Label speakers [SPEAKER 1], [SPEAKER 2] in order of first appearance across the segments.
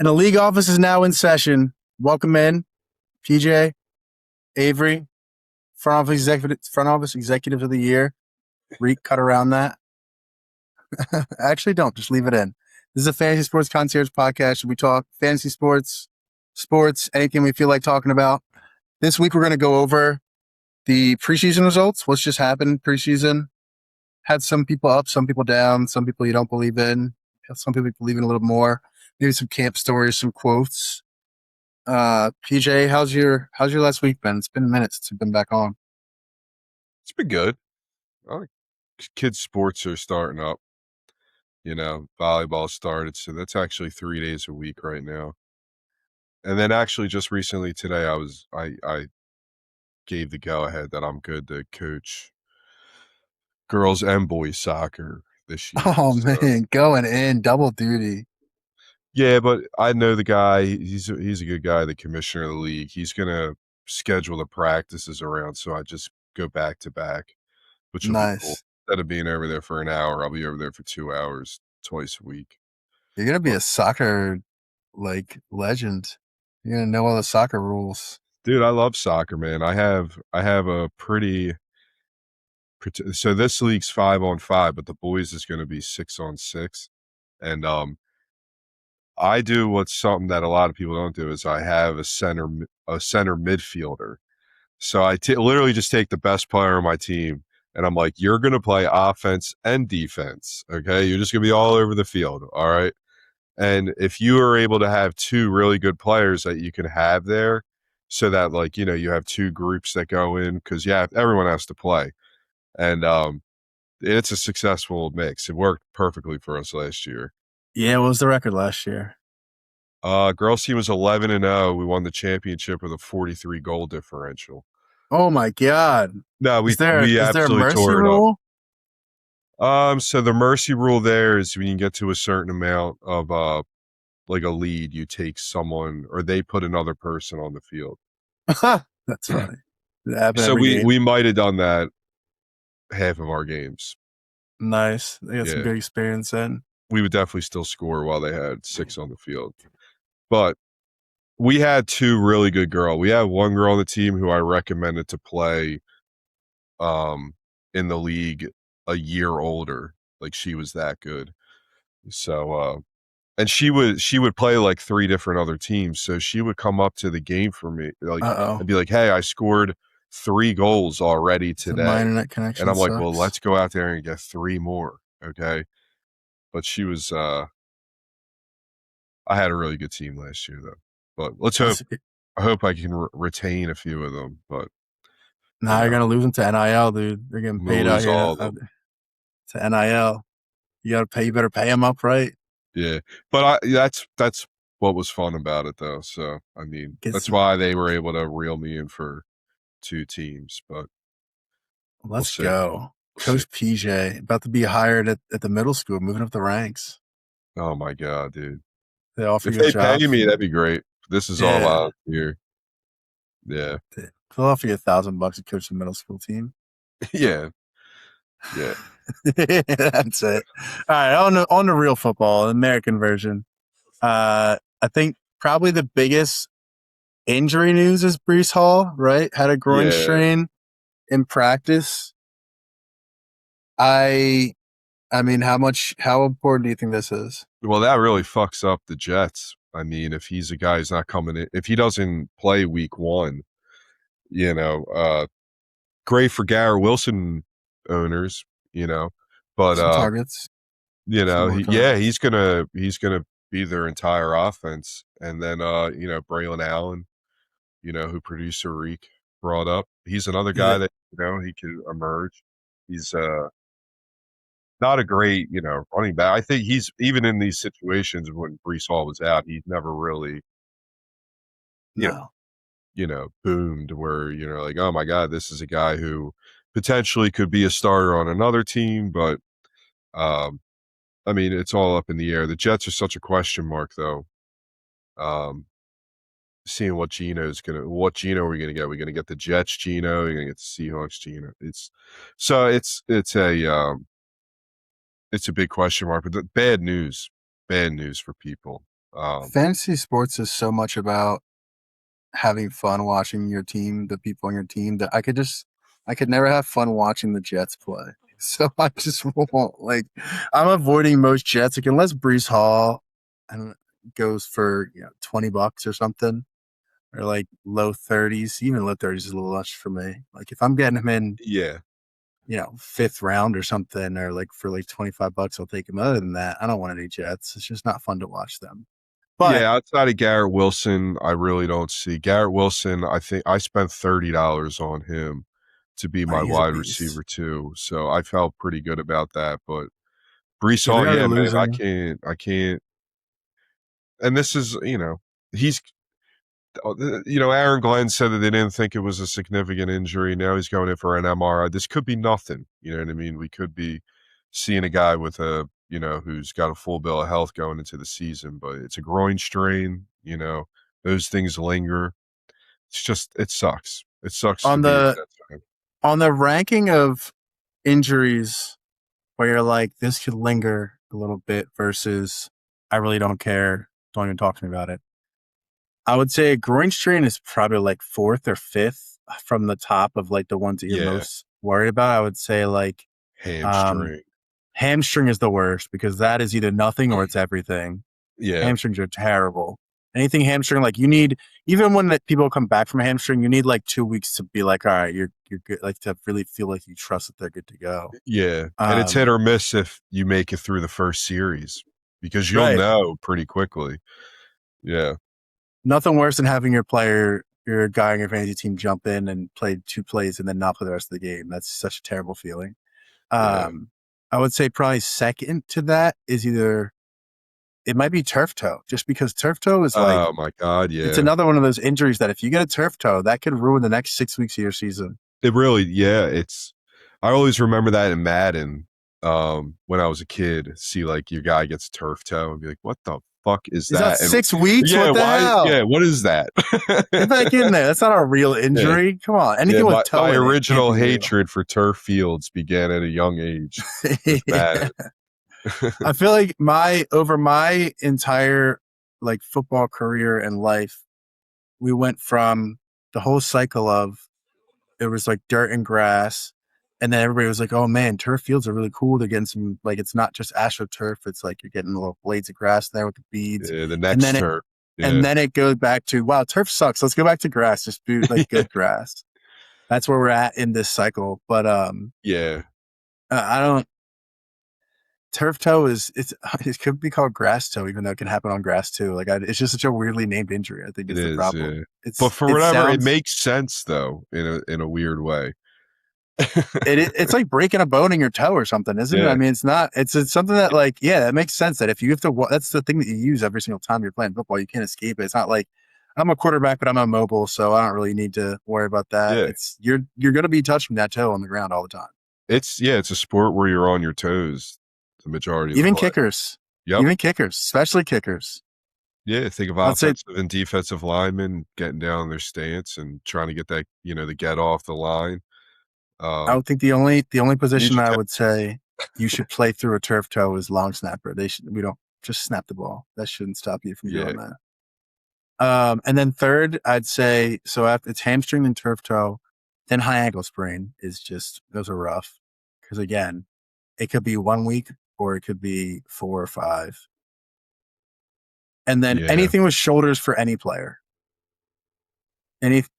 [SPEAKER 1] And the league office is now in session. Welcome in, PJ, Avery, front office executive of the year. Reek, cut around that. Actually, don't. Just leave it in. This is a Fantasy Sports Concierge Podcast. We talk fantasy sports, anything we feel like talking about. This week, we're going to go over the preseason results. What's just happened preseason? Had some people up, some people down, some people you don't believe in, some people you believe in a little more. Maybe some camp stories, some quotes. PJ, how's your last week been? It's been a minute since you've been back on.
[SPEAKER 2] It's been good. Kids' sports are starting up. Volleyball started, so that's actually 3 days a week right now. And then actually just recently today, I gave the go-ahead that I'm good to coach girls and boys soccer this year.
[SPEAKER 1] Oh, man, going in, double duty.
[SPEAKER 2] Yeah, but I know the guy. He's a good guy, the commissioner of the league. He's going to schedule the practices around, so I just go back to back, which will be cool. Instead of being over there for an hour, I'll be over there for 2 hours twice a week.
[SPEAKER 1] You're going to be a soccer, legend. You're going to know all the soccer rules.
[SPEAKER 2] Dude, I love soccer, man. I have a pretty – so this league's 5-on-5, but the boys is going to be 6-on-6. And I do what's something that a lot of people don't do is I have a center midfielder. So I literally just take the best player on my team, and I'm like, you're going to play offense and defense, okay? You're just going to be all over the field, all right? And if you are able to have two really good players that you can have there so that, you have two groups that go in because, everyone has to play. And it's a successful mix. It worked perfectly for us last year.
[SPEAKER 1] Yeah, what was the record last year?
[SPEAKER 2] Girls team was 11-0. We won the championship with a 43 goal differential.
[SPEAKER 1] Oh my God!
[SPEAKER 2] No,
[SPEAKER 1] is there a mercy
[SPEAKER 2] tore
[SPEAKER 1] rule?
[SPEAKER 2] It up. So the mercy rule there is when you get to a certain amount of a lead, you take someone or they put another person on the field.
[SPEAKER 1] That's funny.
[SPEAKER 2] So we might have done that half of our games.
[SPEAKER 1] Nice. They got some good experience then.
[SPEAKER 2] We would definitely still score while they had 6 on the field. But we had two really good girls. We had one girl on the team who I recommended to play in the league a year older. She was that good. So and she would play 3 different other teams. So she would come up to the game for me. I'd be like, hey, I scored 3 goals already today.
[SPEAKER 1] Internet connection
[SPEAKER 2] and I'm like,
[SPEAKER 1] sucks.
[SPEAKER 2] well, let's go out there and get 3 more. Okay. But she was I had a really good team last year though. But I hope I can retain a few of them. But
[SPEAKER 1] you're gonna lose them to NIL, dude. They're getting paid out here to NIL. You better pay them up, right?
[SPEAKER 2] Yeah, but that's what was fun about it though. So I mean, that's why they were able to reel me in for 2 teams. But
[SPEAKER 1] let's go. Coach PJ about to be hired at the middle school, moving up the ranks.
[SPEAKER 2] Oh my God, dude!
[SPEAKER 1] They offer
[SPEAKER 2] if
[SPEAKER 1] you a
[SPEAKER 2] job. Pay me, that'd be great. This is all out here. Yeah,
[SPEAKER 1] they'll offer you $1,000 to coach the middle school team.
[SPEAKER 2] Yeah.
[SPEAKER 1] That's it. All right, on the real football, American version. I think probably the biggest injury news is Breece Hall, right? Had a groin strain in practice. I mean, how important do you think this is?
[SPEAKER 2] Well, that really fucks up the Jets. I mean, if he's a guy who's not coming in, if he doesn't play week 1, great for Garrett Wilson owners, but
[SPEAKER 1] some targets.
[SPEAKER 2] He's gonna be their entire offense. And then Braylon Allen, who producer Reek brought up, he's another guy that he could emerge. He's not a great running back. I think he's even in these situations when Breece Hall was out, he's never really boomed where like, oh my God, this is a guy who potentially could be a starter on another team. But I mean, it's all up in the air. The Jets are such a question mark though. Seeing what Geno are we gonna get? Are we gonna get the Jets Geno? Are we gonna get the Seahawks Geno? It's a big question mark, but bad news for people.
[SPEAKER 1] Fantasy sports is so much about having fun watching your team, the people on your team, that I could never have fun watching the Jets play. So I just won't I'm avoiding most Jets, like unless Brees Hall and goes for $20 or something, or like low 30s. Even low 30s is a little much for me. Like if I'm getting him in,
[SPEAKER 2] Yeah.
[SPEAKER 1] fifth round or something, or like for like $25, I'll take him. Other than that, I don't want any Jets. It's just not fun to watch them. But
[SPEAKER 2] Yeah, outside of Garrett Wilson, I really don't see. Garrett Wilson, I think I spent $30 on him to be my
[SPEAKER 1] he's a
[SPEAKER 2] wide
[SPEAKER 1] beast.
[SPEAKER 2] receiver too. So I felt pretty good about that. But Brees
[SPEAKER 1] Yeah,
[SPEAKER 2] Hall,
[SPEAKER 1] they're already
[SPEAKER 2] yeah, man,
[SPEAKER 1] losing.
[SPEAKER 2] I can't. And this is, he's, Aaron Glenn said that they didn't think it was a significant injury. Now he's going in for an MRI. This could be nothing. You know what I mean? We could be seeing a guy with who's got a full bill of health going into the season, but it's a groin strain. Those things linger. It's just, it sucks. It sucks to
[SPEAKER 1] On
[SPEAKER 2] be a
[SPEAKER 1] the
[SPEAKER 2] Jets fan.
[SPEAKER 1] on the ranking of injuries where you're like, this could linger a little bit versus I really don't care, don't even talk to me about it. I would say a groin strain is probably like fourth or fifth from the top of like the ones that you're
[SPEAKER 2] Yeah,
[SPEAKER 1] most worried about. I would say like um,
[SPEAKER 2] hamstring.
[SPEAKER 1] hamstring is the worst because that is either nothing or it's everything.
[SPEAKER 2] Yeah,
[SPEAKER 1] Hamstrings are terrible. Anything hamstring, like you need, even when people come back from a hamstring, you need like 2 weeks to be like, all right, you're good, like to really feel like you trust that they're good to go.
[SPEAKER 2] yeah. And it's hit or miss if you make it through the first series because you'll
[SPEAKER 1] Right.
[SPEAKER 2] know pretty quickly. Yeah.
[SPEAKER 1] Nothing worse than having your guy on your fantasy team jump in and play 2 plays and then not play the rest of the game. That's such a terrible feeling.
[SPEAKER 2] Yeah.
[SPEAKER 1] I would say probably second to that is it might be turf toe, just because turf toe is like,
[SPEAKER 2] Oh my God. Yeah.
[SPEAKER 1] it's another one of those injuries that if you get a turf toe, that could ruin the next 6 weeks of your season.
[SPEAKER 2] It really, yeah. I always remember that in Madden when I was a kid, see like your guy gets turf toe and be like, what the fuck is that? And
[SPEAKER 1] 6 weeks?
[SPEAKER 2] yeah,
[SPEAKER 1] What the hell?
[SPEAKER 2] Yeah, what is that?
[SPEAKER 1] Get back in there. That's not a real injury.
[SPEAKER 2] Yeah.
[SPEAKER 1] Come on. Anything with toe
[SPEAKER 2] my
[SPEAKER 1] in it
[SPEAKER 2] original
[SPEAKER 1] can't be real.
[SPEAKER 2] hatred for turf fields began at a young age with Madden.
[SPEAKER 1] I feel like over my entire like football career and life, we went from the whole cycle of it was like dirt and grass, and then everybody was like, "Oh man, turf fields are really cool. They're getting some like it's not just AstroTurf. It's like you're getting little blades of grass there with the beads."
[SPEAKER 2] Yeah, the next turf. Yeah.
[SPEAKER 1] And then it goes back to, wow, turf sucks. Let's go back to grass. Just do like good grass. That's where we're at in this cycle. But
[SPEAKER 2] yeah,
[SPEAKER 1] I don't. Turf toe it could be called grass toe, even though it can happen on grass too. Like it's just such a weirdly named injury. I think
[SPEAKER 2] it
[SPEAKER 1] is the
[SPEAKER 2] is.
[SPEAKER 1] problem.
[SPEAKER 2] Yeah. But for whatever, it makes sense though in a weird way.
[SPEAKER 1] It's like breaking a bone in your toe or something, isn't it? I mean, it's not. It's something that like, yeah, that makes sense. That if you have to, that's the thing that you use every single time you're playing football. You can't escape it. It's not like I'm a quarterback, but I'm immobile, so I don't really need to worry about that.
[SPEAKER 2] Yeah.
[SPEAKER 1] It's you're going to be touching that toe on the ground all the time.
[SPEAKER 2] It's a sport where you're on your toes the majority of
[SPEAKER 1] even
[SPEAKER 2] the play.
[SPEAKER 1] Kickers.
[SPEAKER 2] Yep.
[SPEAKER 1] Even kickers, especially kickers.
[SPEAKER 2] Yeah, think of offensive and defensive linemen getting down their stance and trying to get that, the get off the line.
[SPEAKER 1] I would think the only position I would say you should play through a turf toe is long snapper. We don't just snap the ball. That shouldn't stop you from doing that. And then third, I'd say, so after it's hamstring and turf toe, then high ankle sprain is just, those are rough. Because again, it could be 1 week or it could be 4 or 5. And then anything with shoulders for any player.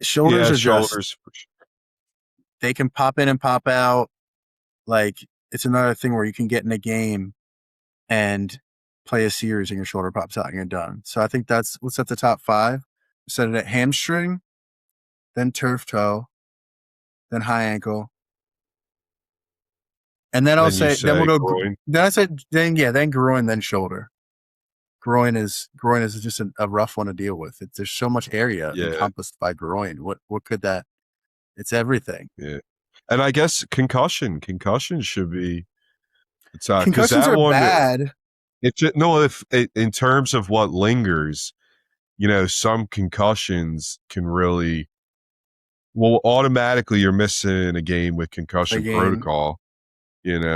[SPEAKER 1] Shoulders are just, they can pop in and pop out. Like it's another thing where you can get in a game and play a series and your shoulder pops out and you're done. So I think what's at the top 5. We set it at hamstring, then turf toe, then high ankle. And then then we'll go groin. Then groin, then shoulder. Groin is just a rough one to deal with. There's so much area encompassed by groin. What could that? It's everything.
[SPEAKER 2] Yeah. And I guess concussion should be.
[SPEAKER 1] Concussions are bad.
[SPEAKER 2] If in terms of what lingers, some concussions can really. Well, automatically you're missing a game with concussion protocol.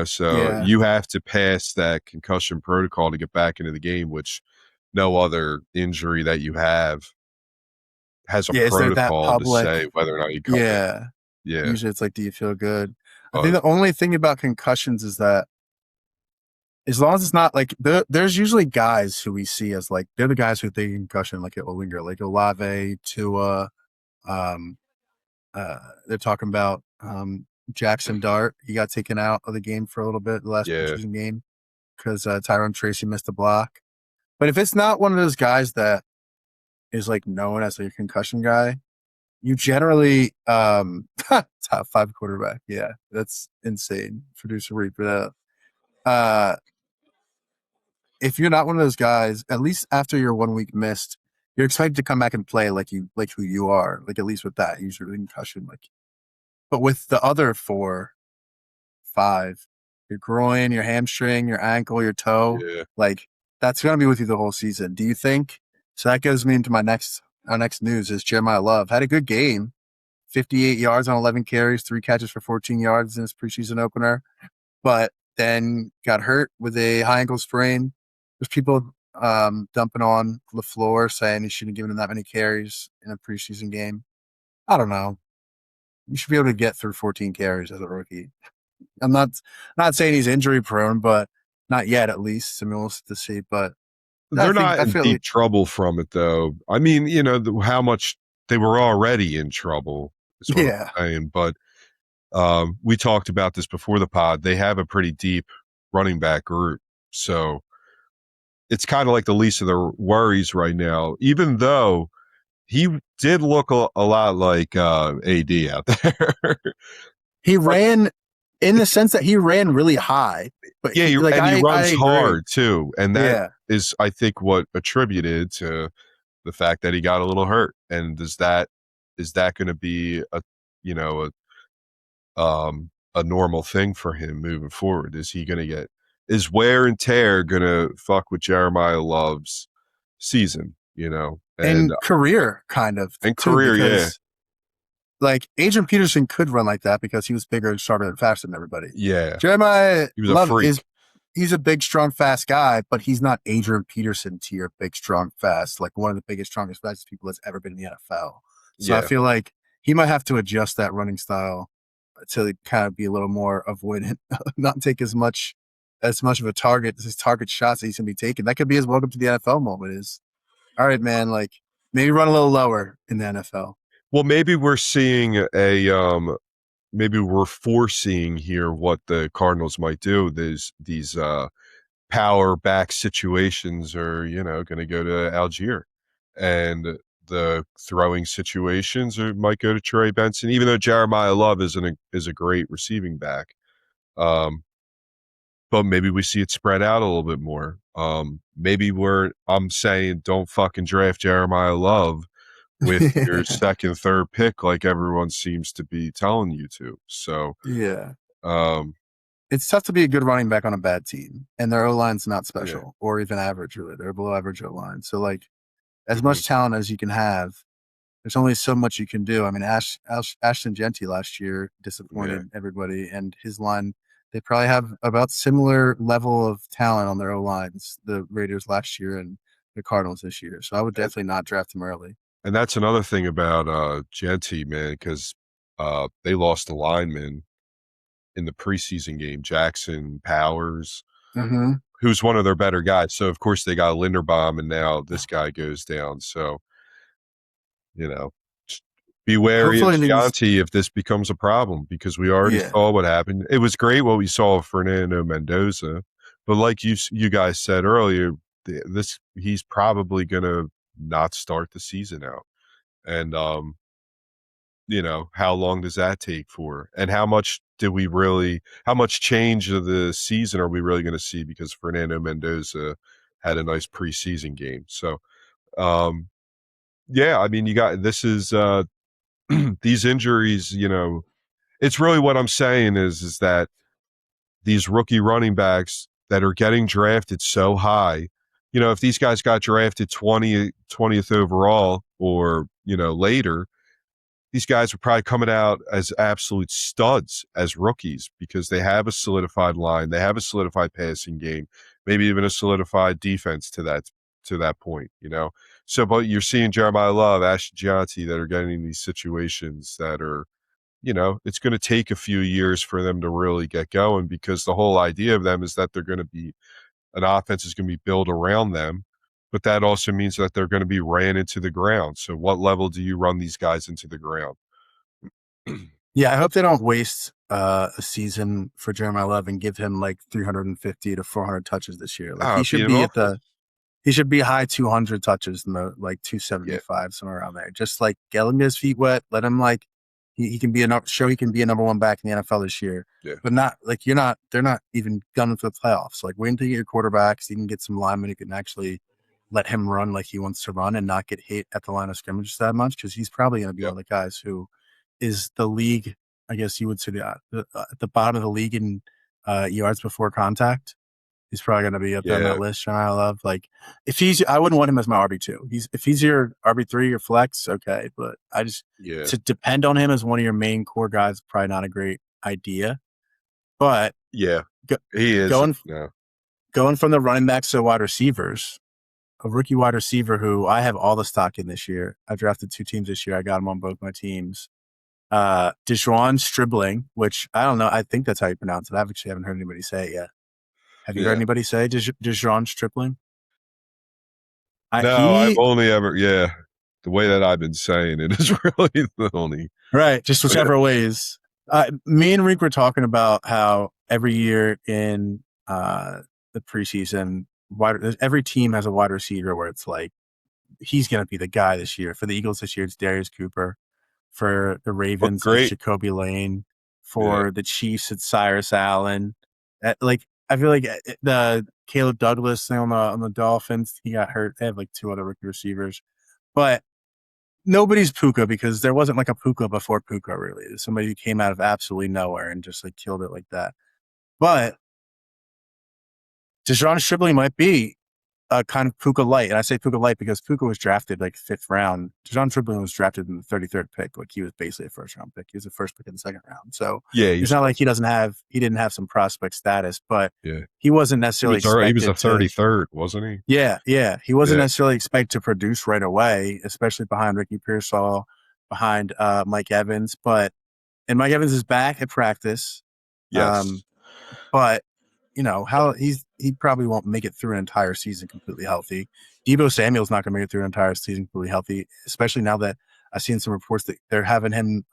[SPEAKER 2] So you have to pass that concussion protocol to get back into the game, which no other injury that you have has a
[SPEAKER 1] Yeah, is there that
[SPEAKER 2] protocol to
[SPEAKER 1] public?
[SPEAKER 2] say whether or not you come in.
[SPEAKER 1] Yeah.
[SPEAKER 2] Yeah,
[SPEAKER 1] Usually it's like, do you feel good? I think
[SPEAKER 2] but
[SPEAKER 1] the only thing about concussions is that as long as it's not like there's usually guys who we see as like they're the guys who think concussion like it will linger, like Olave, Tua, um, they're talking about Jackson Dart. He got taken out of the game for a little bit the last
[SPEAKER 2] yeah,
[SPEAKER 1] preseason game because Tyrone Tracy missed a block. But if it's not one of those guys that is like known as a concussion guy, you generally top 5 quarterback. Yeah, that's insane. Producer Reed for that. If you're not one of those guys, at least after your 1 week missed, you're expected to come back and play like who you are. Like at least with that, usually concussion. Like, but with the other 4, 5, your groin, your hamstring, your ankle, your toe,
[SPEAKER 2] yeah.
[SPEAKER 1] like that's gonna be with you the whole season. Do you think? So that goes me into our next news is Jeremiah Love had a good game, 58 yards on 11 carries, 3 catches for 14 yards in his preseason opener, but then got hurt with a high ankle sprain. There's people dumping on LaFleur saying he shouldn't have given him that many carries in a preseason game. I don't know. You should be able to get through 14 carries as a rookie. I'm not saying he's injury prone, but not yet at least. I mean, we'll have to see. But
[SPEAKER 2] They're not
[SPEAKER 1] I
[SPEAKER 2] in
[SPEAKER 1] feel
[SPEAKER 2] deep
[SPEAKER 1] like
[SPEAKER 2] trouble from it, though. I mean, how much they were already in trouble is what I'm
[SPEAKER 1] yeah.
[SPEAKER 2] saying. But we talked about this before the pod. They have a pretty deep running back group. So it's kind of like the least of their worries right now, even though he did look a lot like AD out there.
[SPEAKER 1] He
[SPEAKER 2] But
[SPEAKER 1] ran in the sense that he ran really high. But
[SPEAKER 2] yeah,
[SPEAKER 1] I
[SPEAKER 2] he runs
[SPEAKER 1] agree.
[SPEAKER 2] hard too. And that
[SPEAKER 1] Yeah.
[SPEAKER 2] is, I think, what attributed to the fact that he got a little hurt. And is that going to be a normal thing for him moving forward? Is he going to is wear and tear going to fuck with Jeremiah Love's season, and
[SPEAKER 1] And career kind of too,
[SPEAKER 2] career? Yeah.
[SPEAKER 1] because like Adrian Peterson could run like that because he was bigger and stronger and faster than everybody.
[SPEAKER 2] Yeah.
[SPEAKER 1] Jeremiah
[SPEAKER 2] He was a
[SPEAKER 1] Love
[SPEAKER 2] freak.
[SPEAKER 1] he's a big, strong, fast guy, but he's not Adrian Peterson tier big, strong, fast, like one of the biggest, strongest, fastest people that's ever been in the NFL. So I
[SPEAKER 2] Yeah.
[SPEAKER 1] feel like he might have to adjust that running style to kind of be a little more avoidant, not take as much of a his target shots that he's gonna be taking. That could be his welcome to the NFL moment is, all right, man, like maybe run a little lower in the NFL.
[SPEAKER 2] Well, maybe we're seeing maybe we're foreseeing here what the Cardinals might do. These power back situations are, going to go to Algier, and the throwing situations might go to Trey Benson, even though Jeremiah Love is a great receiving back. But maybe we see it spread out a little bit more. Maybe I'm saying don't fucking draft Jeremiah Love with your second, third pick, like everyone seems to be telling you to. So,
[SPEAKER 1] yeah.
[SPEAKER 2] um,
[SPEAKER 1] It's tough to be a good running back on a bad team, and their O-line's not special
[SPEAKER 2] yeah.
[SPEAKER 1] or even average, really. They're below average O-line. So, like, as
[SPEAKER 2] Mm-hmm.
[SPEAKER 1] much talent as you can have, there's only so much you can do. I mean, Ashton Genty last year disappointed everybody, and his line, they probably have about similar level of talent on their O-lines, the Raiders last year and the Cardinals this year. So I would definitely not draft him early.
[SPEAKER 2] And that's another thing about Genty, man, because they lost a lineman in the preseason game, Jackson Powers, who's one of their better guys. So, of course, they got Linderbaum, and now this guy goes down. So, be wary of Gianti if this becomes a problem, because we already saw what happened. It was great what we saw of Fernando Mendoza, but like you guys said earlier, he's probably going to not start the season out. And, how long does that take for? And how much change of the season are we really going to see, because Fernando Mendoza had a nice preseason game? So, yeah, I mean, this is these injuries, it's really what I'm saying is that these rookie running backs that are getting drafted so high, if these guys got drafted 20th overall or, later, these guys are probably coming out as absolute studs as rookies, because they have a solidified line, they have a solidified passing game, maybe even a solidified defense to to that point, So, but you're seeing Jeremiah Love, Ashton Gianti that are getting in these situations that are, it's going to take a few years for them to really get going, because the whole idea of them is that an offense is going to be built around them, but that also means that they're going to be ran into the ground. So what level do you run these guys into the ground?
[SPEAKER 1] Yeah, I hope they don't waste a season for Jeremiah Love and give him like 350 to 400 touches this year. Like he should be high 200 touches, like 275, somewhere around there. Just like get him his feet wet, let him he can be he can be a number one back in the NFL this year.
[SPEAKER 2] Yeah.
[SPEAKER 1] But not like they're not even gunning for the playoffs. Like wait until you get your quarterbacks, you can get some linemen who can actually let him run like he wants to run and not get hit at the line of scrimmage that much, because he's probably going to be one of the guys who is the league, I guess you would say, at the bottom of the league in yards before contact. He's probably going to be up there on that list. Jeremiah Love, like I wouldn't want him as my RB2. If he's your RB3 or flex, okay. But to depend on him as one of your main core guys, probably not a great idea. But
[SPEAKER 2] he is
[SPEAKER 1] going from the running backs to wide receivers. A rookie wide receiver who I have all the stock in this year. I drafted 2 teams this year. I got him on both my teams. Dejuan Stribling, which I don't know. I think that's how you pronounce it. I actually haven't heard anybody say it yet. Have you heard anybody say Dejuan Stribling?
[SPEAKER 2] No, I've only ever, the way that I've been saying it is really the only.
[SPEAKER 1] Right, just whichever ways. Me and Reek were talking about how every year in the preseason, every team has a wide receiver where it's like, he's going to be the guy this year. For the Eagles this year, it's Darius Cooper. For the Ravens, it's Jacoby Lane. For the Chiefs, it's Cyrus Allen. I feel like the Caleb Douglas thing on the Dolphins, he got hurt. They have like 2 other rookie receivers. But nobody's Puka, because there wasn't like a Puka before Puka, really. Somebody who came out of absolutely nowhere and just like killed it like that. But Dejuan Stribling might be a kind of Puka light. And I say Puka light because Puka was drafted like 5th round. Dejuan Stribling was drafted in the 33rd pick. Like he was basically a 1st round pick. He was the first pick in the 2nd round. So it's not like he didn't have some prospect status, but he wasn't necessarily
[SPEAKER 2] he was a 33rd, wasn't he?
[SPEAKER 1] Yeah. He wasn't necessarily expected to produce right away, especially behind Ricky Pearsall, behind Mike Evans. And Mike Evans is back at practice.
[SPEAKER 2] Yes.
[SPEAKER 1] But how he probably won't make it through an entire season completely healthy. Deebo Samuel's not going to make it through an entire season completely healthy, especially now that I've seen some reports that they're having him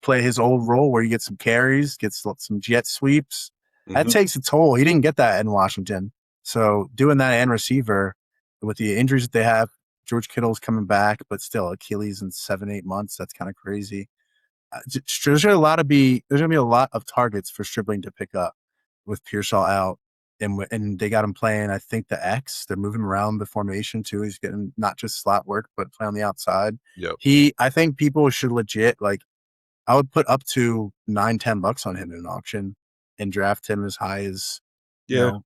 [SPEAKER 1] play his old role where he gets some carries, gets some jet sweeps. Mm-hmm. That takes a toll. He didn't get that in Washington. So doing that and receiver with the injuries that they have, George Kittle's coming back, but still Achilles in 7-8 months. That's kind of crazy. There's going to be a lot of targets for Stribling to pick up with Pearsall out, and they got him playing, I think, the X. They're moving around the formation too. He's getting not just slot work, but play on the outside.
[SPEAKER 2] Yep.
[SPEAKER 1] I think people should legit, I would put up to $9-10 on him in an auction and draft him as high as 11th,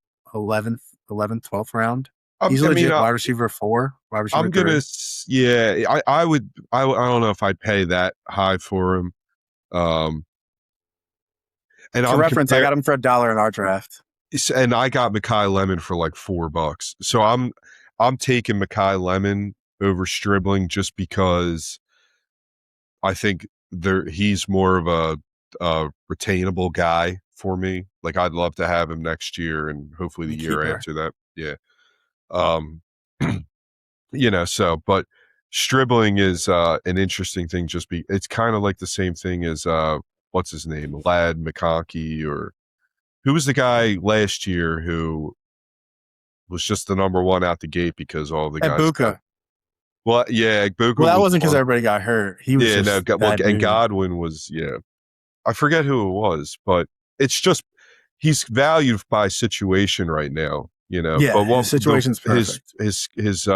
[SPEAKER 1] 12th round. He's a legit wide receiver 4. Wide receiver
[SPEAKER 2] I'm gonna, 3. I would. I don't know if I'd pay that high for him. And
[SPEAKER 1] for reference, I got him for $1 in our draft,
[SPEAKER 2] and I got Mekhi Lemon for like $4. So I'm taking Mekhi Lemon over Stribling just because I think he's more of a retainable guy for me. Like I'd love to have him next year and hopefully the year after that. Yeah. But Stribling is an interesting thing. It's kind of like the same thing as what's his name, Lad McConkey, or who was the guy last year who was just the number 1 out the gate because all the guys.
[SPEAKER 1] Ibuka.
[SPEAKER 2] Well, Ibuka.
[SPEAKER 1] Well, that wasn't because everybody got hurt. He was
[SPEAKER 2] and Godwin was. I forget who it was, but it's just he's valued by situation right now.
[SPEAKER 1] but his situation's perfect.
[SPEAKER 2] His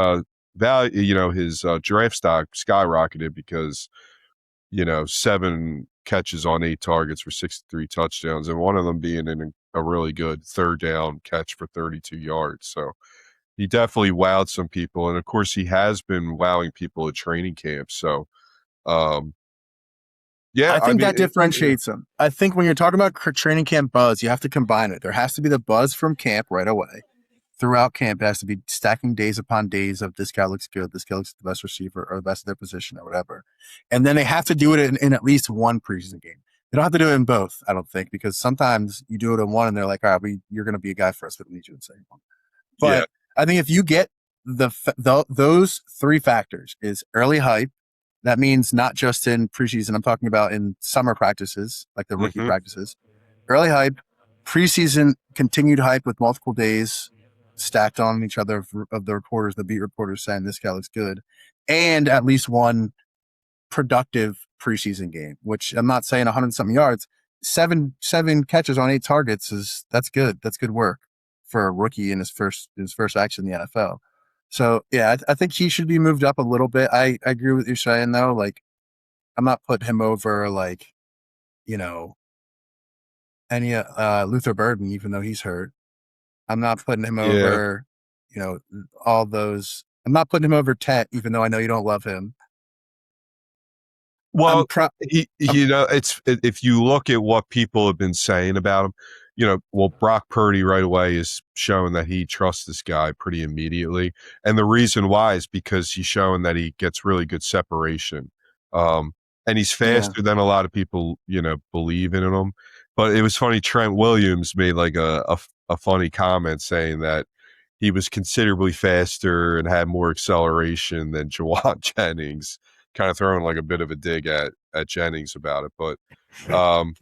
[SPEAKER 2] value, his draft stock skyrocketed because 7 catches on 8 targets for 63 touchdowns, and one of them being in a really good 3rd down catch for 32 yards. So he definitely wowed some people, and of course he has been wowing people at training camp. So I
[SPEAKER 1] think that differentiates him. I think when you're talking about training camp buzz, you have to combine it. There has to be the buzz from camp right away. throughout camp, it has to be stacking days upon days of this guy looks good, this guy looks the best receiver or the best of their position or whatever. And then they have to do it in at least one preseason game. They don't have to do it in both, I don't think, because sometimes you do it in one and they're like, all right, you're going to be a guy for us, but we need you in the second one. But I think if you get those three factors is early hype. That means not just in preseason. I'm talking about in summer practices, like the rookie practices. Early hype, preseason continued hype with multiple days stacked on each other of the reporters, the beat reporters saying this guy looks good, and at least one productive preseason game, which I'm not saying 100-something yards. Seven catches on 8 targets that's good. That's good work for a rookie in his first action in the NFL. So yeah, I think he should be moved up a little bit. I agree with you saying though. Like, I'm not putting him over like, any Luther Burden, even though he's hurt. I'm not putting him over, all those. I'm not putting him over Tet, even though I know you don't love him.
[SPEAKER 2] Well, it's if you look at what people have been saying about him, Brock Purdy right away is showing that he trusts this guy pretty immediately. And the reason why is because he's showing that he gets really good separation. And he's faster than a lot of people, believe in him. But it was funny. Trent Williams made like a funny comment saying that he was considerably faster and had more acceleration than Jawan Jennings, kind of throwing like a bit of a dig at Jennings about it. But, and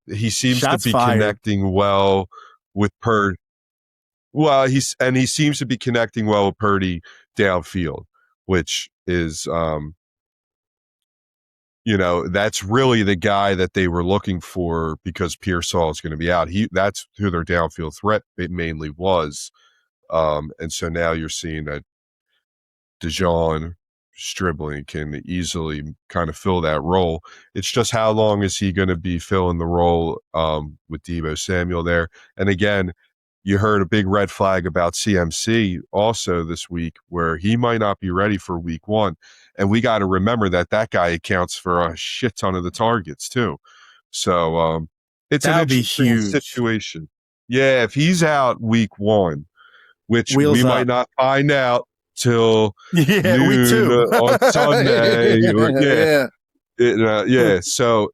[SPEAKER 2] he seems
[SPEAKER 1] Shots
[SPEAKER 2] to be
[SPEAKER 1] fired.
[SPEAKER 2] connecting well with Purdy. Well, he seems to be connecting well with Purdy downfield, which is, that's really the guy that they were looking for because Pearsall is going to be out. That's who their downfield threat mainly was. And so now you're seeing that DeJean Stribling can easily kind of fill that role. It's just how long is he going to be filling the role with Deebo Samuel there? And again, you heard a big red flag about CMC also this week where he might not be ready for week 1. And we got to remember that guy accounts for a shit ton of the targets too. So it's an interesting situation. Yeah, if he's out week 1, which we might not find out till noon
[SPEAKER 1] week 2
[SPEAKER 2] on Sunday. So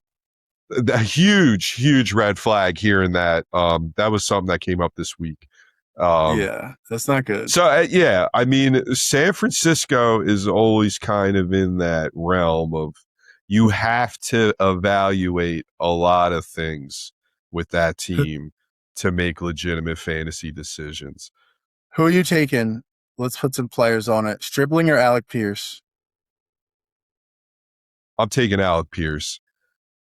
[SPEAKER 2] the huge red flag here in that was something that came up this week.
[SPEAKER 1] That's not good.
[SPEAKER 2] So I mean, San Francisco is always kind of in that realm of you have to evaluate a lot of things with that team to make legitimate fantasy decisions.
[SPEAKER 1] Who are you taking? Let's put some players on it. Stribling or Alec Pierce?
[SPEAKER 2] I'm taking Alec Pierce.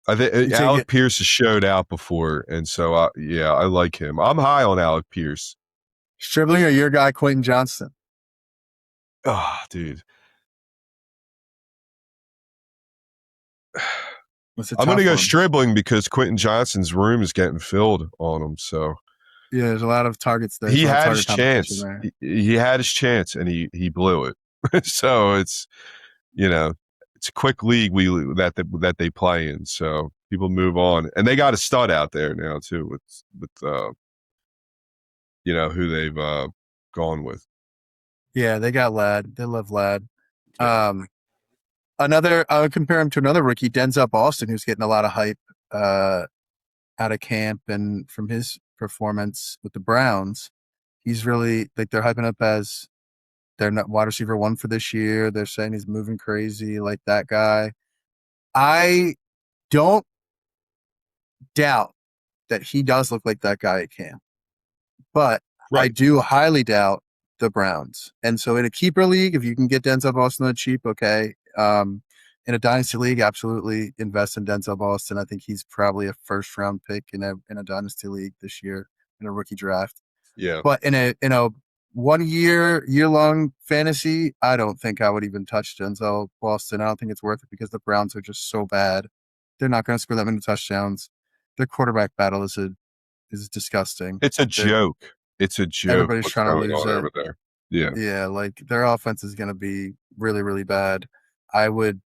[SPEAKER 2] I think Alec Pierce has showed out before, and so I like him. I'm high on Alec Pierce.
[SPEAKER 1] Stribling or your guy Quentin Johnston?
[SPEAKER 2] Oh, dude. I'm going to go Stribling because Quentin Johnston's room is getting filled on him. So
[SPEAKER 1] yeah, there's a lot of targets there.
[SPEAKER 2] He had his chance. He had his chance, and he blew it. So it's it's a quick league that they play in. So people move on, and they got a stud out there now too with who they've gone with.
[SPEAKER 1] Yeah, they got Ladd. They love Ladd. I would compare him to another rookie, Denzel Boston, who's getting a lot of hype out of camp and from his performance with the Browns. He's really like they're hyping up as their wide receiver 1 for this year. They're saying he's moving crazy like that guy. I don't doubt that he does look like that guy at camp, but I do highly doubt the Browns. And so in a keeper league, if you can get Denzel Boston on the cheap, okay. In a dynasty league, absolutely invest in Denzel Boston. I think he's probably a first-round pick in a dynasty league this year in a rookie draft.
[SPEAKER 2] Yeah.
[SPEAKER 1] But in a 1 year-long fantasy, I don't think I would even touch Denzel Boston. I don't think it's worth it because the Browns are just so bad. They're not going to score that many touchdowns. Their quarterback battle is disgusting.
[SPEAKER 2] It's a joke. It's a joke.
[SPEAKER 1] Everybody's trying to lose it.
[SPEAKER 2] Over there. Yeah.
[SPEAKER 1] Yeah, like their offense is going to be really, really bad. I would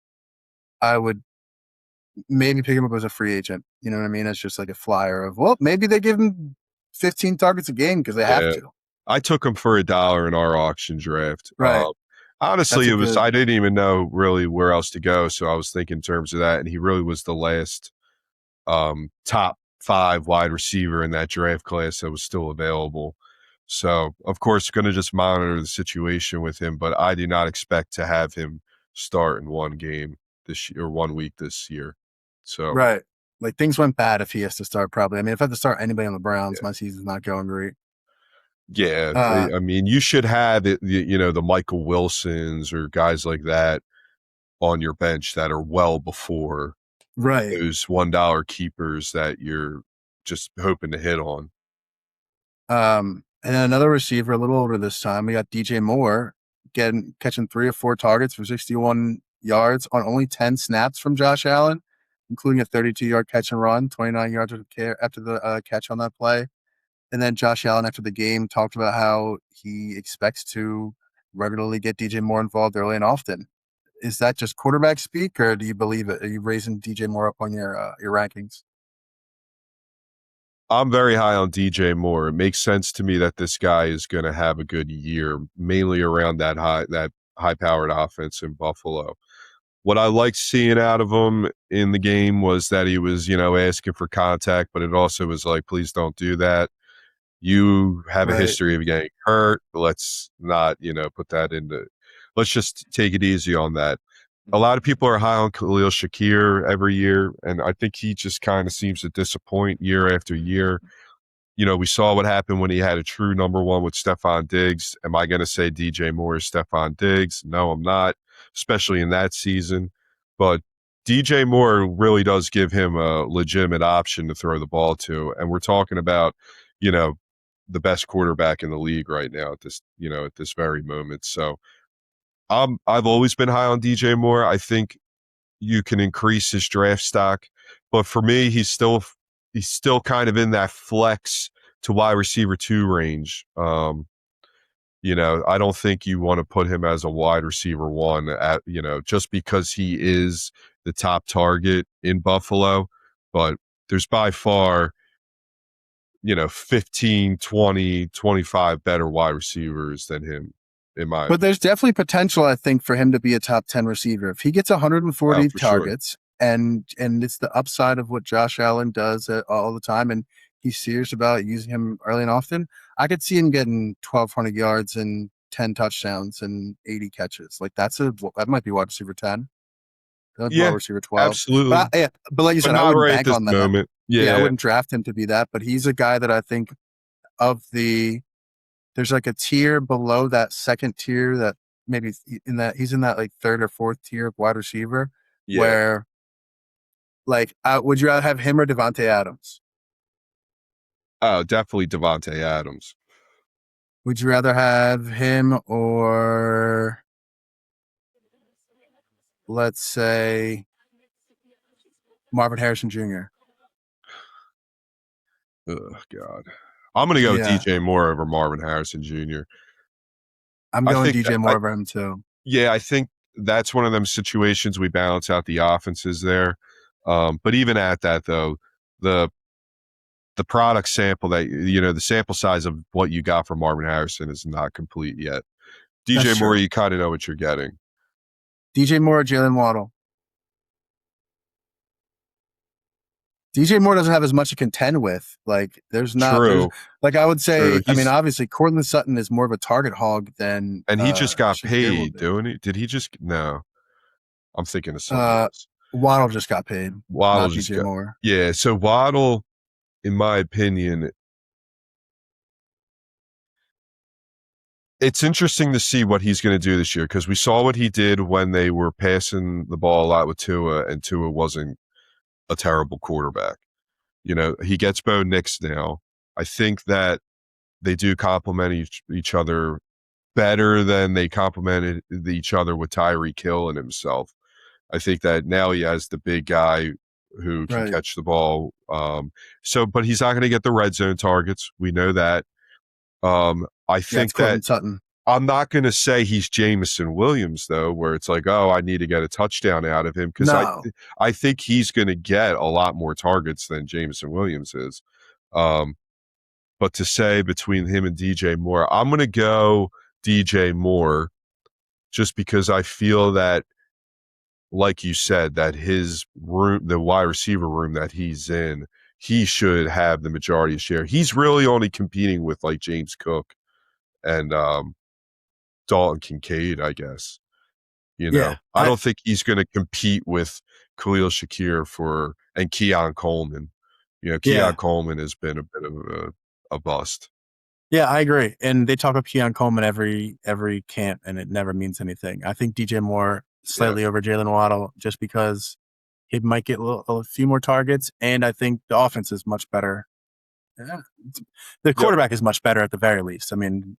[SPEAKER 1] maybe pick him up as a free agent. You know what I mean? It's just like a flyer of, well, maybe they give him 15 targets a game because they have
[SPEAKER 2] Yeah.
[SPEAKER 1] to.
[SPEAKER 2] I took him for $1 in our auction draft.
[SPEAKER 1] Right.
[SPEAKER 2] Honestly, I didn't even know really where else to go. So I was thinking in terms of that. And he really was the last top 5 wide receiver in that draft class that was still available. So, of course, going to just monitor the situation with him, but I do not expect to have him start in one game this year or 1 week this year. So,
[SPEAKER 1] right. Like things went bad if he has to start probably. I mean, if I have to start anybody on the Browns,
[SPEAKER 2] yeah.
[SPEAKER 1] my season's not going great.
[SPEAKER 2] Yeah, I mean, you should have it, the Michael Wilsons or guys like that on your bench that are well before
[SPEAKER 1] right.
[SPEAKER 2] those $1 keepers that you're just hoping to hit on.
[SPEAKER 1] And then another receiver, a little older this time, we got DJ Moore catching 3 or 4 targets for 61 yards on only 10 snaps from Josh Allen, including a 32-yard catch and run, 29 yards after the catch on that play. And then Josh Allen, after the game, talked about how he expects to regularly get DJ Moore involved early and often. Is that just quarterback speak, or do you believe it? Are you raising DJ Moore up on your rankings?
[SPEAKER 2] I'm very high on DJ Moore. It makes sense to me that this guy is going to have a good year, mainly around that high-powered offense in Buffalo. What I liked seeing out of him in the game was that he was, asking for contact, but it also was like, please don't do that. You have a history of getting hurt. Let's not, put that into. Let's just take it easy on that. A lot of people are high on Khalil Shakir every year, and I think he just kind of seems to disappoint year after year. We saw what happened when he had a true number one with Stephon Diggs. Am I going to say DJ Moore is Stephon Diggs? No, I'm not, especially in that season. But DJ Moore really does give him a legitimate option to throw the ball to. And we're talking about, the best quarterback in the league right now at this very moment. So I've always been high on DJ Moore. I think you can increase his draft stock, but for me, he's still kind of in that flex to wide receiver 2 range. I don't think you want to put him as a wide receiver 1 at, just because he is the top target in Buffalo, but there's by far, 15, 20, 25 better wide receivers than him.
[SPEAKER 1] But there's definitely potential, I think, for him to be a top 10 receiver. If he gets 140 targets, sure. and it's the upside of what Josh Allen does all the time, and he's serious about using him early and often, I could see him getting 1,200 yards and 10 touchdowns and 80 catches. Like that might be wide receiver 10.
[SPEAKER 2] Yeah,
[SPEAKER 1] wide receiver 12.
[SPEAKER 2] Absolutely.
[SPEAKER 1] But like you said, I wouldn't bank on that
[SPEAKER 2] moment. Yeah,
[SPEAKER 1] I wouldn't draft him to be that. But he's a guy that I think there's like a tier below that second tier that maybe he's in that like third or fourth tier of wide receiver where like would you rather have him or Devontae Adams?
[SPEAKER 2] Oh, definitely Devontae Adams.
[SPEAKER 1] Would you rather have him or let's say Marvin Harrison Jr.?
[SPEAKER 2] Oh God. I'm going to go with DJ Moore over Marvin Harrison Jr.
[SPEAKER 1] I'm going DJ Moore over him too.
[SPEAKER 2] Yeah, I think that's one of them situations we balance out the offenses there. But even at that, though, the product sample that, the sample size of what you got from Marvin Harrison is not complete yet. DJ Moore, you kind of know what you're getting.
[SPEAKER 1] DJ Moore or Jalen Waddle? DJ Moore doesn't have as much to contend with. Like, there's not.
[SPEAKER 2] True.
[SPEAKER 1] Like, I would say, I mean, obviously, Courtland Sutton is more of a target hog than.
[SPEAKER 2] And he just got paid, didn't he? Did he just? No. I'm thinking of something else.
[SPEAKER 1] Waddle just got paid.
[SPEAKER 2] Waddle just
[SPEAKER 1] DJ Moore.
[SPEAKER 2] Yeah. So, Waddle, in my opinion, it's interesting to see what he's going to do this year because we saw what he did when they were passing the ball a lot with Tua, and Tua wasn't a terrible quarterback. He gets Bo Nix now. I think that they do complement each other better than they complemented each other with Tyreek Hill and himself. I think that now he has the big guy who can catch the ball. But he's not going to get the red zone targets. We know that. I think that
[SPEAKER 1] Sutton.
[SPEAKER 2] I'm not going to say he's Jamison Williams, though, where it's like, oh, I need to get a touchdown out of him, because
[SPEAKER 1] No.
[SPEAKER 2] I think he's going to get a lot more targets than Jamison Williams is. But to say between him and DJ Moore, I'm going to go DJ Moore just because I feel that, like you said, that his room, the wide receiver room that he's in, he should have the majority of share. He's really only competing with like James Cook and Dalton Kincaid, I guess.
[SPEAKER 1] Yeah.
[SPEAKER 2] I don't think he's going to compete with Khalil Shakir and Keon Coleman. Keon Coleman has been a bit of a bust.
[SPEAKER 1] Yeah, I agree. And they talk about Keon Coleman every camp, and it never means anything. I think DJ Moore slightly over Jalen Waddle just because he might get a few more targets, and I think the offense is much better. Yeah. The quarterback is much better at the very least. I mean,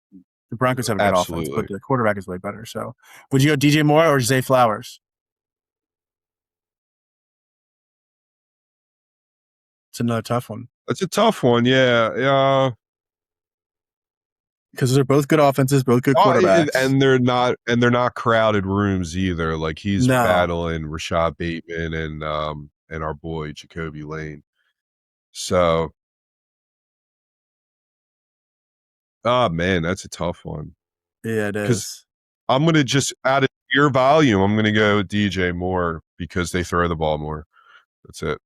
[SPEAKER 1] the Broncos have a good offense, but the quarterback is way better. So would you go DJ Moore or Zay Flowers? It's another tough one.
[SPEAKER 2] It's a tough one, yeah.
[SPEAKER 1] Because they're both good offenses, both good quarterbacks,
[SPEAKER 2] and they're not crowded rooms either. Like he's battling Rashad Bateman and our boy Jacoby Lane. So, oh man, that's a tough one.
[SPEAKER 1] Yeah, it is.
[SPEAKER 2] I'm gonna just out of your volume, I'm gonna go DJ Moore because they throw the ball more. That's it.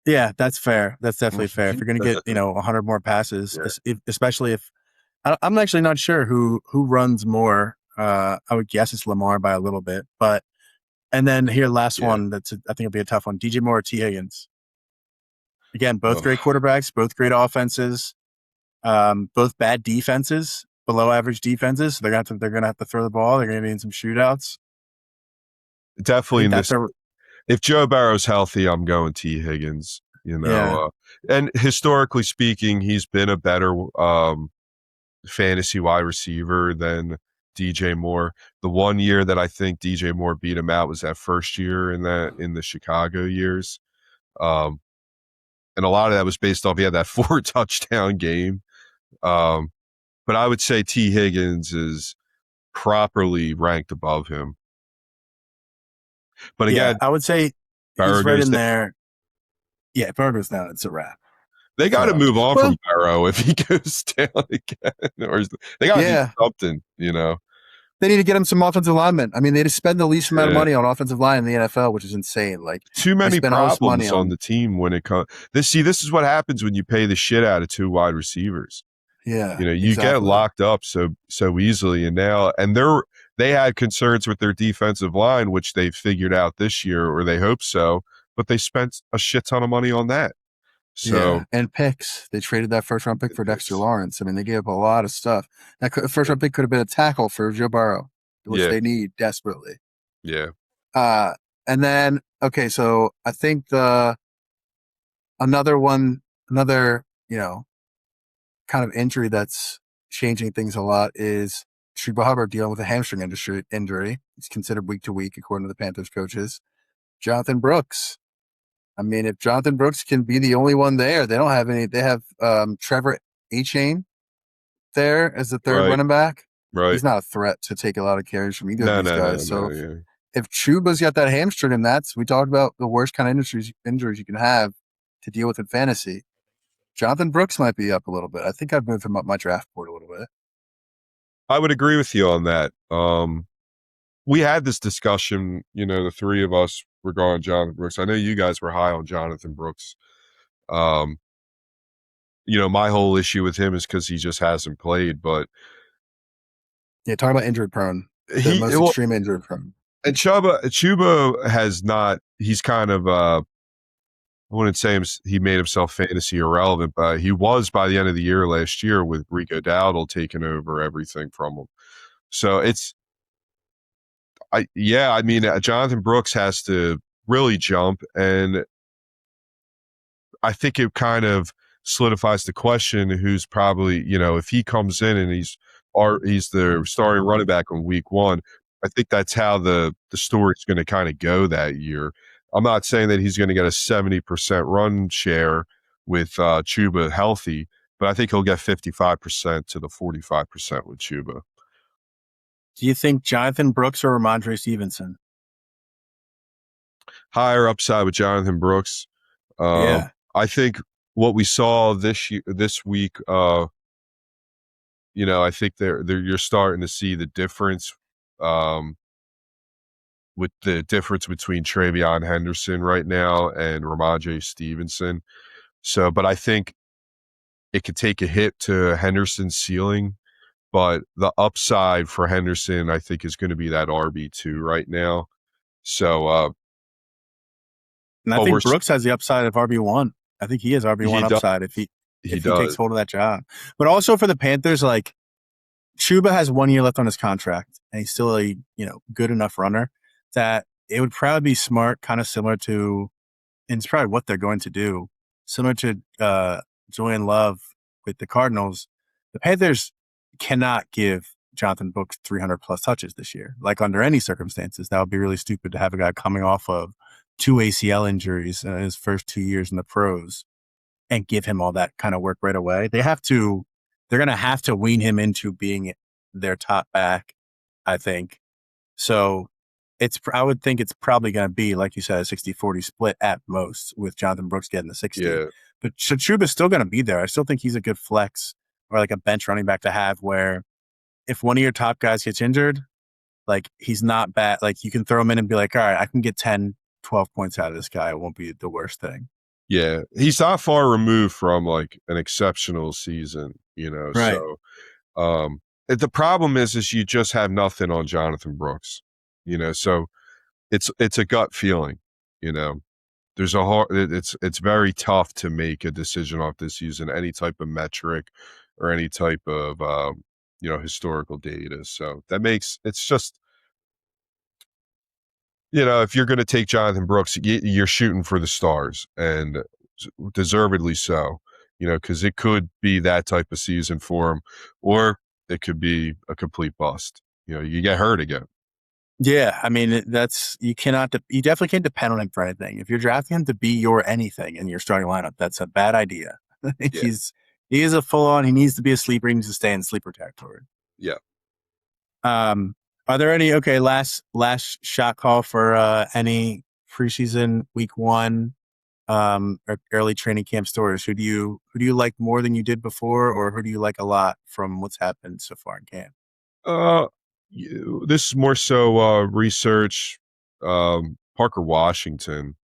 [SPEAKER 1] Yeah, that's fair. That's definitely fair. If you're gonna get 100 more passes, especially if I'm actually not sure who runs more. I would guess it's Lamar by a little bit, but and then here last one I think it'll be a tough one. DJ Moore or T Higgins. Again, both great quarterbacks, both great offenses, both bad defenses, below average defenses. So they're gonna have to throw the ball. They're gonna be in some shootouts.
[SPEAKER 2] Definitely in this. If Joe Burrow's healthy, I'm going T Higgins. And historically speaking, he's been a better fantasy wide receiver than DJ Moore. The one year that I think DJ Moore beat him out was that first year in the Chicago years. And a lot of that was based off he had that 4 touchdown game. But I would say T Higgins is properly ranked above him. But again,
[SPEAKER 1] I would say he's right in there. Yeah, if Burrow goes down, it's a wrap.
[SPEAKER 2] They got to move on from Burrow if he goes down again. Or they got to do something,
[SPEAKER 1] They need to get him some offensive linemen. I mean, they just spend the least amount of money on offensive line in the NFL, which is insane. Like
[SPEAKER 2] too many problems on the team when it comes. This is what happens when you pay the shit out of 2 wide receivers.
[SPEAKER 1] Yeah,
[SPEAKER 2] you get locked up so easily, and they had concerns with their defensive line, which they figured out this year, or they hope so. But they spent a shit ton of money on that. So
[SPEAKER 1] and picks. They traded that first round pick for Dexter Lawrence. I mean, they gave up a lot of stuff. That first round pick could have been a tackle for Joe Burrow, which they need desperately.
[SPEAKER 2] Yeah.
[SPEAKER 1] And then so I think another kind of injury that's changing things a lot is Chuba Hubbard dealing with a hamstring injury. He's considered week to week according to the Panthers coaches. Jonathan Brooks. I mean, if Jonathan Brooks can be the only one there, they don't have any. They have Trevor Etienne there as the third running back.
[SPEAKER 2] Right.
[SPEAKER 1] He's not a threat to take a lot of carries from either of these guys. If Chuba's got that hamstring, and we talked about the worst kind of injuries you can have to deal with in fantasy. Jonathan Brooks might be up a little bit. I think I've moved him up my draft board a little bit.
[SPEAKER 2] I would agree with you on that. We had this discussion, the 3 of us regarding Jonathan Brooks. I know you guys were high on Jonathan Brooks. My whole issue with him is because he just hasn't played. But
[SPEAKER 1] talk about injury prone. The most extreme injury prone.
[SPEAKER 2] And Chuba has not. He's kind of. I wouldn't say he made himself fantasy irrelevant, but he was by the end of the year last year with Rico Dowdle taking over everything from him. So Jonathan Brooks has to really jump, and I think it kind of solidifies the question who's probably, if he comes in and he's the starting running back on week 1, I think that's how the story's going to kind of go that year. I'm not saying that he's going to get a 70% run share with Chuba healthy, but I think he'll get 55% to the 45% with Chuba.
[SPEAKER 1] Do you think Jonathan Brooks or Ramondre Stevenson?
[SPEAKER 2] Higher upside with Jonathan Brooks.
[SPEAKER 1] Yeah.
[SPEAKER 2] I think what we saw this week, I think you're starting to see the difference, with the difference between Travion Henderson right now and Ramondre Stevenson. So, but I think it could take a hit to Henderson's ceiling, but the upside for Henderson, I think, is going to be that RB2 right now. So,
[SPEAKER 1] And I
[SPEAKER 2] but
[SPEAKER 1] think Brooks has the upside of RB1. I think he has RB1 upside if he takes
[SPEAKER 2] does.
[SPEAKER 1] hold of that job. But also for the Panthers, like Chuba has 1 year left on his contract, and he's still a good enough runner that it would probably be smart, kind of similar to, and it's probably what they're going to do, similar to Julian Love with the Cardinals. The Panthers cannot give Jonathan Brooks 300 plus touches this year. Like under any circumstances, that would be really stupid to have a guy coming off of 2 ACL injuries in his first 2 years in the pros and give him all that kind of work right away. They're going to have to wean him into being their top back, I think. So I would think it's probably going to be, like you said, a 60-40 split at most, with Jonathan Brooks getting the 60.
[SPEAKER 2] Yeah.
[SPEAKER 1] But Chuba's still going to be there. I still think he's a good flex or like a bench running back to have, where if one of your top guys gets injured, like he's not bad. Like you can throw him in and be like, all right, I can get 10, 12 points out of this guy. It won't be the worst thing.
[SPEAKER 2] Yeah, he's not far removed from like an exceptional season,
[SPEAKER 1] Right.
[SPEAKER 2] So, the problem is you just have nothing on Jonathan Brooks, so it's a gut feeling, There's it's very tough to make a decision off this using any type of metric or any type of historical data. So it's just, if you're going to take Jonathan Brooks, you're shooting for the stars, and deservedly so, because it could be that type of season for him, or it could be a complete bust. You get hurt again.
[SPEAKER 1] Yeah, I mean, you definitely can't depend on him for anything. If you're drafting him to be your anything in your starting lineup, that's a bad idea.
[SPEAKER 2] Yeah.
[SPEAKER 1] He is a full on. He needs to be a sleeper. He needs to stay in sleeper territory.
[SPEAKER 2] Yeah.
[SPEAKER 1] Are there any last shot call for any preseason week 1 or early training camp stories? Who do you like more than you did before, or who do you like a lot from what's happened so far in camp?
[SPEAKER 2] This is more so research. Parker Washington,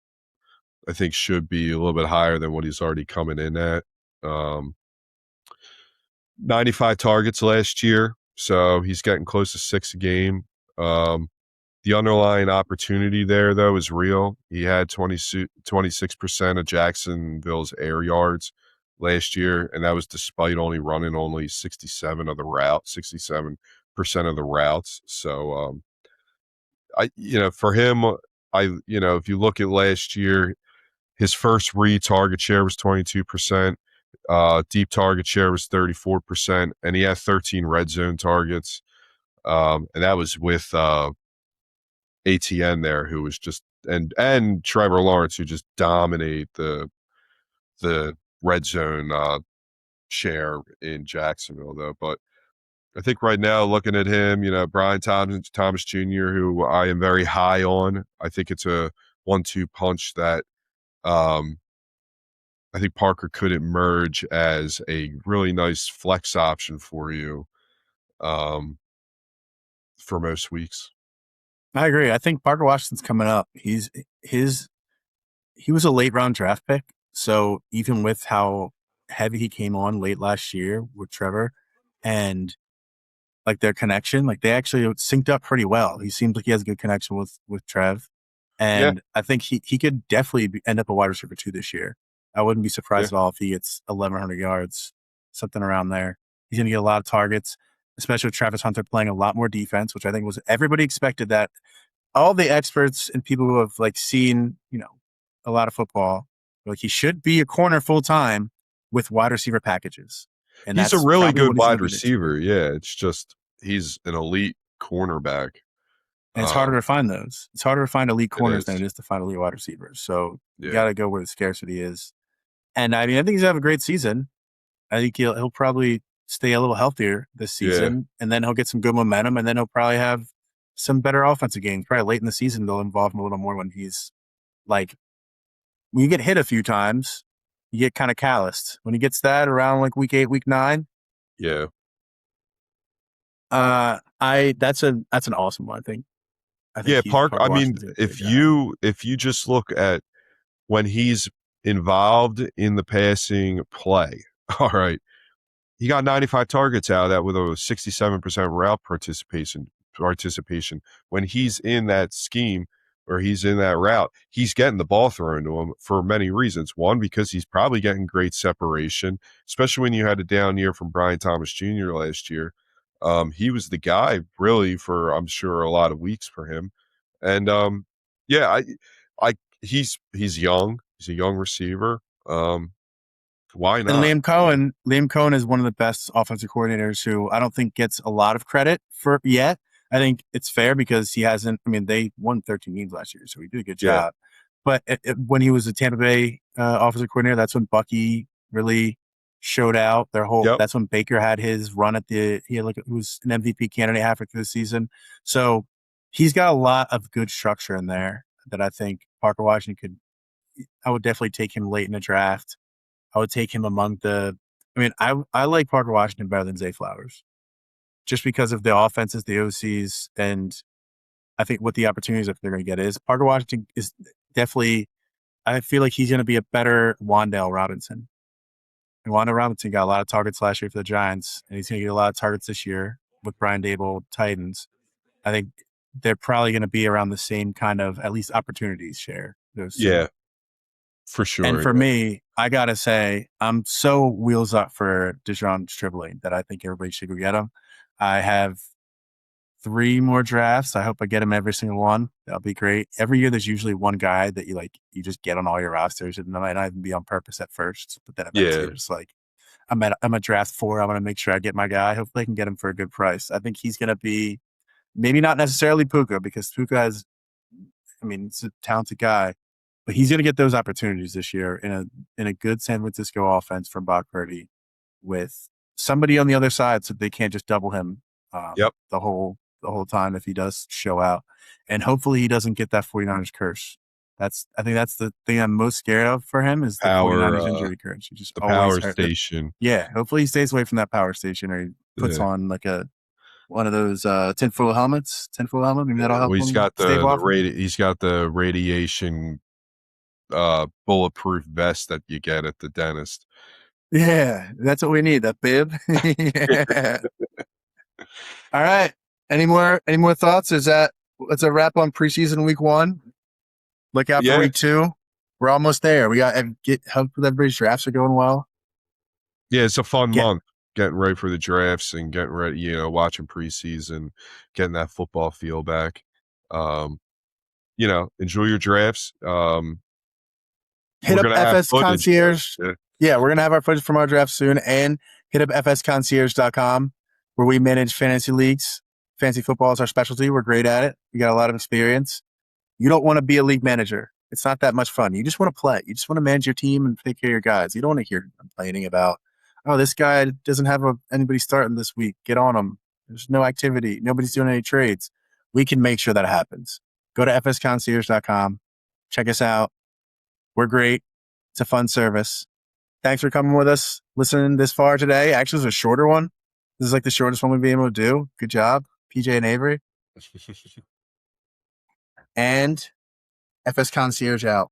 [SPEAKER 2] I think, should be a little bit higher than what he's already coming in at. 95 targets last year, so he's getting close to 6 a game. The underlying opportunity there, though, is real. He had 26% of Jacksonville's air yards last year, and that was despite only running 67% of the routes. So, for him, if you look at last year, his first read target share was 22%. Deep target share was 34%, and he had 13 red zone targets. And that was with ATN there, who was just and Trevor Lawrence, who just dominate the red zone share in Jacksonville, though. But I think right now, looking at him, Brian Thomas Jr., who I am very high on, I think it's a 1-2 punch that I think Parker could emerge as a really nice flex option for you for most weeks.
[SPEAKER 1] I agree. I think Parker Washington's coming up. He was a late round draft pick. So even with how heavy he came on late last year with Trevor and like their connection, like they actually synced up pretty well. He seems like he has a good connection with Trev. And I think he could definitely end up a wide receiver 2 this year. I wouldn't be surprised at all if he gets 1,100 yards, something around there. He's going to get a lot of targets, especially with Travis Hunter playing a lot more defense, which I think was everybody expected that. All the experts and people who have seen, a lot of football, he should be a corner full time with wide receiver packages. And
[SPEAKER 2] he's a really good wide receiver. Yeah. It's just, he's an elite cornerback.
[SPEAKER 1] And it's harder to find those. It's harder to find elite corners than it is to find elite wide receivers. So you got to go where the scarcity is. And I mean, I think he's going to have a great season. I think he'll probably stay a little healthier this season, and then he'll get some good momentum, and then he'll probably have some better offensive games. Probably late in the season, they'll involve him a little more when he's like, when you get hit a few times, you get kind of calloused. When he gets that around like week 8, week 9,
[SPEAKER 2] yeah,
[SPEAKER 1] that's an awesome one. I think
[SPEAKER 2] yeah.
[SPEAKER 1] Parker
[SPEAKER 2] I mean,
[SPEAKER 1] Washington's a
[SPEAKER 2] if
[SPEAKER 1] great guy.
[SPEAKER 2] you just look at when he's involved in the passing play, all right, he got 95 targets out of that with a 67% route participation. When he's in that scheme or he's in that route, he's getting the ball thrown to him for many reasons. One, because he's probably getting great separation, especially when you had a down year from Brian Thomas Jr. last year. He was the guy really for, I'm sure, a lot of weeks for him. And yeah, he's young. He's a young receiver. Why
[SPEAKER 1] And
[SPEAKER 2] not?
[SPEAKER 1] Liam Cohen is one of the best offensive coordinators who I don't think gets a lot of credit for yet. I think it's fair because he hasn't. I mean, they won 13 games last year, so he did a good job. But when he was a Tampa Bay offensive coordinator, that's when Bucky really showed out. That's when Baker had his run at he was an MVP candidate halfway through the season. So he's got a lot of good structure in there that I think Parker Washington I would definitely take him late in the draft. I would take him among I like Parker Washington better than Zay Flowers just because of the offenses, the OCs, and I think what the opportunities that they're going to get is Parker Washington is definitely, I feel like he's going to be a better Wan'Dale Robinson. And Wan'Dale Robinson got a lot of targets last year for the Giants, and he's going to get a lot of targets this year with Brian Dable Titans. I think they're probably going to be around the same kind of, at least opportunities share. Those two.
[SPEAKER 2] For sure.
[SPEAKER 1] And for me, I got to say, I'm so wheels up for Dejon Stribling that I think everybody should go get him. I have 3 more drafts. I hope I get him every single one. That'll be great. Every year, there's usually one guy that you just get on all your rosters. And it might not even be on purpose at first. But then eventually, you're just like, I'm at draft 4. I'm going to make sure I get my guy. Hopefully, I can get him for a good price. I think he's going to be maybe not necessarily Puka because Puka it's a talented guy. But he's going to get those opportunities this year in a good San Francisco offense from Brock Purdy with somebody on the other side so they can't just double him the whole time if he does show out. And hopefully he doesn't get that 49ers curse. I think that's the thing I'm most scared of for him is the 49ers injury curse. He just
[SPEAKER 2] the
[SPEAKER 1] always
[SPEAKER 2] power station.
[SPEAKER 1] Yeah, hopefully he stays away from that power station or he puts on like one of those tinfoil helmets. Maybe that'll help him.
[SPEAKER 2] He's got he's got the radiation bulletproof vest that you get at the dentist.
[SPEAKER 1] Yeah, that's what we need, that bib. Yeah. All right. Any more thoughts? Let's a wrap on preseason week 1. Look out for week 2. We're almost there. We got hope everybody's drafts are going well.
[SPEAKER 2] Yeah, it's a fun month. Getting ready for the drafts and getting ready, watching preseason, getting that football feel back. Enjoy your drafts.
[SPEAKER 1] Hit up FS Concierge. Yeah, we're going to have our footage from our draft soon. And hit up fsconcierge.com where we manage fantasy leagues. Fantasy football is our specialty. We're great at it. We got a lot of experience. You don't want to be a league manager. It's not that much fun. You just want to play. You just want to manage your team and take care of your guys. You don't want to hear complaining about, oh, this guy doesn't have anybody starting this week. Get on him. There's no activity. Nobody's doing any trades. We can make sure that happens. Go to fsconcierge.com. Check us out. We're great. It's a fun service. Thanks for coming with us, listening this far today. Actually, it's a shorter one. This is like the shortest one we've been able to do. Good job, PJ and Avery. And FS Concierge out.